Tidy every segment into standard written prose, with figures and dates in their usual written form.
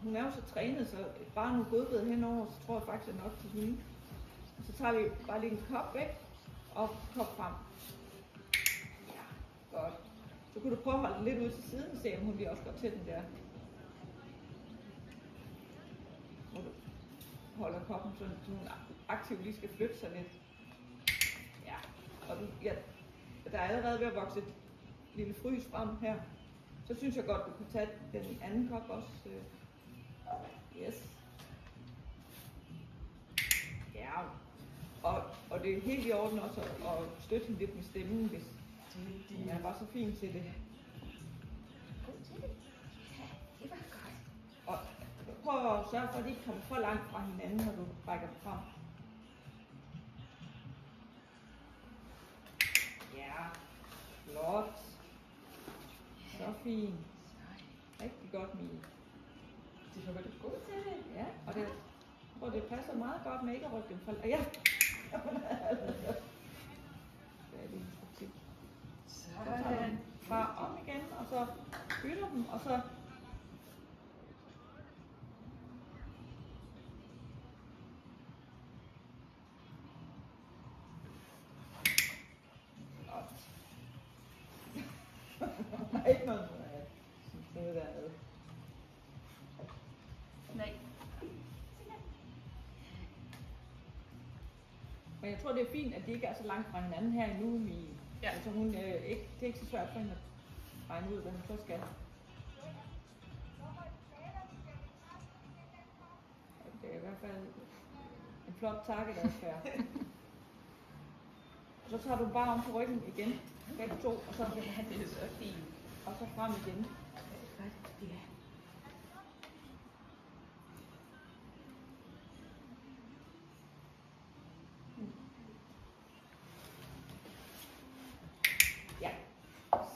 hun er jo så trænet, så bare nu godbed henover, så tror jeg faktisk, det er nok til hende. Så tager vi bare lige en kop væk, og kop frem. Ja, godt. Så kunne du prøve at holde den lidt ud til siden, og se om hun lige også går til den der. Hvor du holder koppen, så hun aktivt lige skal flytte sig lidt. Ja, og der er allerede ved at vokse et lille frys frem her. Så synes jeg godt, du kan tage den anden kop også. Yes. Ja, og det er helt i orden også at støtte hende lidt med stemmen, hvis de er bare så fin til det. Det var godt. Og prøv at sørge for, at de ikke kommer for langt fra hinanden, når du rækker dem frem. Ja, flot. Så fint. Rigtig godt, Mie. Det var du god til det. Ja, og det passer meget godt med ikke at rykke dem fra. Ja. Så tager du fra om igen, og så bytter dem, og så der er ikke noget dernede. Nej. Men jeg tror, det er fint, at de ikke er så langt fra hinanden her endnu. Ja. Altså hun, det er ikke så svært for hende at regne ud, hvad hun så skal. Det er i hvert fald en flot takkedadfærd. Så tager du bare om på ryggen igen, begge to, og så, Det er så fint. og så frem igen. Ja,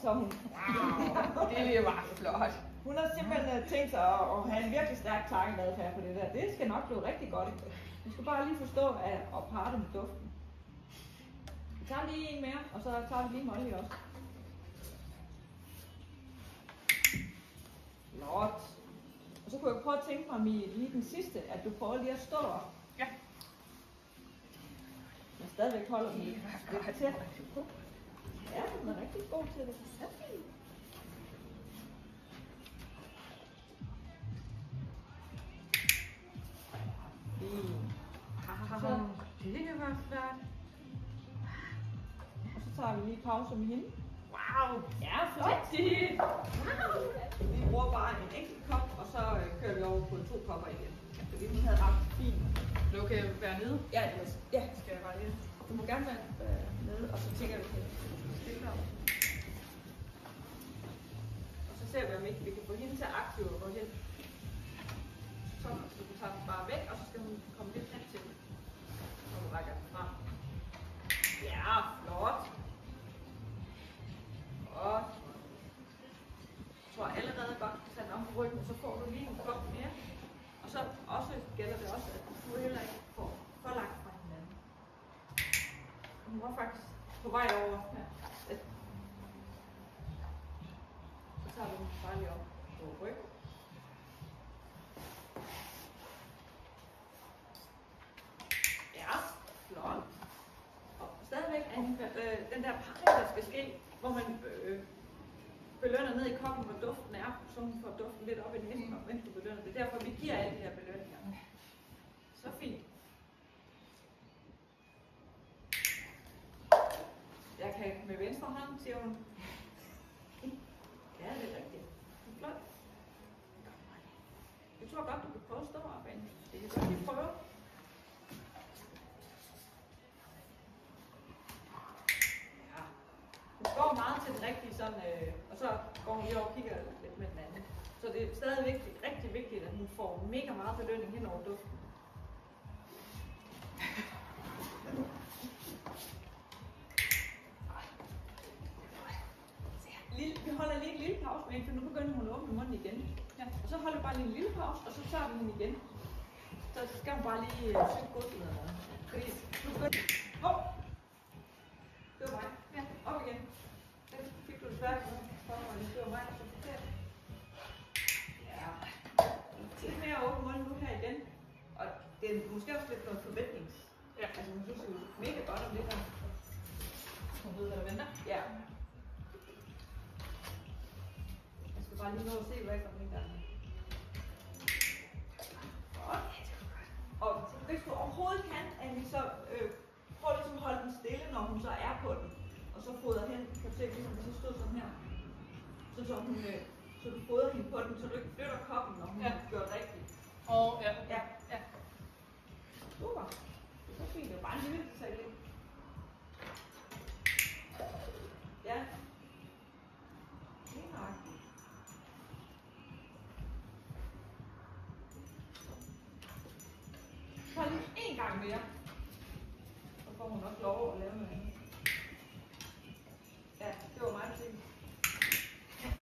så hun. Wow, det var flot. Hun har simpelthen tænkt sig at have en virkelig stærk takkedadfærd på det der. Det skal nok blive rigtig godt. Du skal bare lige forstå at parre det med duften. Vi tager lige en mere, og så tager vi lige Molly også. Flot. Og så kunne jeg prøve at tænke mig lige den sidste, at du prøver lige at stå op. Ja. Men stadigvæk holder den lidt tæt. God. Ja, den er rigtig god til det. Så fint. Så, Det var flot. og så tager vi lige pause med hende. Wow. Ja, flot. Vi bruger bare en enkelt kop, og så kører vi over på 2 kopper igen. Fordi hun havde ret fint. Nu kan jeg være nede. Ja, skal jeg bare lige. Du må gerne være nede, og så tænker vi på stille op. Og så ser vi, om ikke vi kan få hende til at aktivt og gå hen. Så du tager den bare væk, og så skal hun komme lidt hen til den. Og du rækker den frem. Ja, flot. Godt. Jeg tror allerede godt, at tage den om på ryggen, og så får du lige en kop mere. Og så også gælder det også, at du heller ikke får for langt fra hinanden. Hun var faktisk på vej over. Ja. Så tager vi den bare lige op på ryggen. Ja, flot. Og stadigvæk den der parring, der skal ske, hvor man belønner ned i koppen, hvor duften er, så hun får duften lidt op i næsen, mens du belønner. Det er derfor, vi giver alle de her belønninger. Så fint. Jeg kan med venstre hånd, siger hun. Ja, det er rigtigt. Det er flot. Jeg tror godt, du kan prøve at stå op, Anne. Det kan godt lige prøve. Ja. Hun går meget til den rigtige sådan, og så går hun lige over og kigger lidt med den anden. Så det er stadig vigtigt, rigtig vigtigt, at hun får mega meget belønning hen over duften. Vi holder lige en lille pause med hende, for nu begynder hun at åbne munden igen. Ja. Og så holder vi bare lige en lille pause, og så tager vi hende igen. Så skal hun bare lige søge gulvet eller noget. Fordi nu begynder... Hov! Det var mig. Ja, op igen. Den fik du desværre. Det var mig, der så forkert. Ja. Lidt mere. måske også lidt noget forventnings. Ja. Altså hun synes jo mega godt om det her. Hun ved, hvad der venter. Ja. Jeg skal bare lige nå at se, hvad jeg kommer i gang med. Godt. Og hvis du overhovedet kan, Annie, så prøv ligesom at holde den stille, når hun så er på den. Og så fodrer hen, kan du se, ligesom hvis jeg stod sådan her. Så hun, så du fodrer hende på den, så du ikke flytter koppen, når hun har gjort rigtigt. Ja. Ja. Super. Det er så fint, det er bare en lille detalje. Ja. Lige nøjagtigt. Så lige en gang mere. Så får hun også lov at lave noget.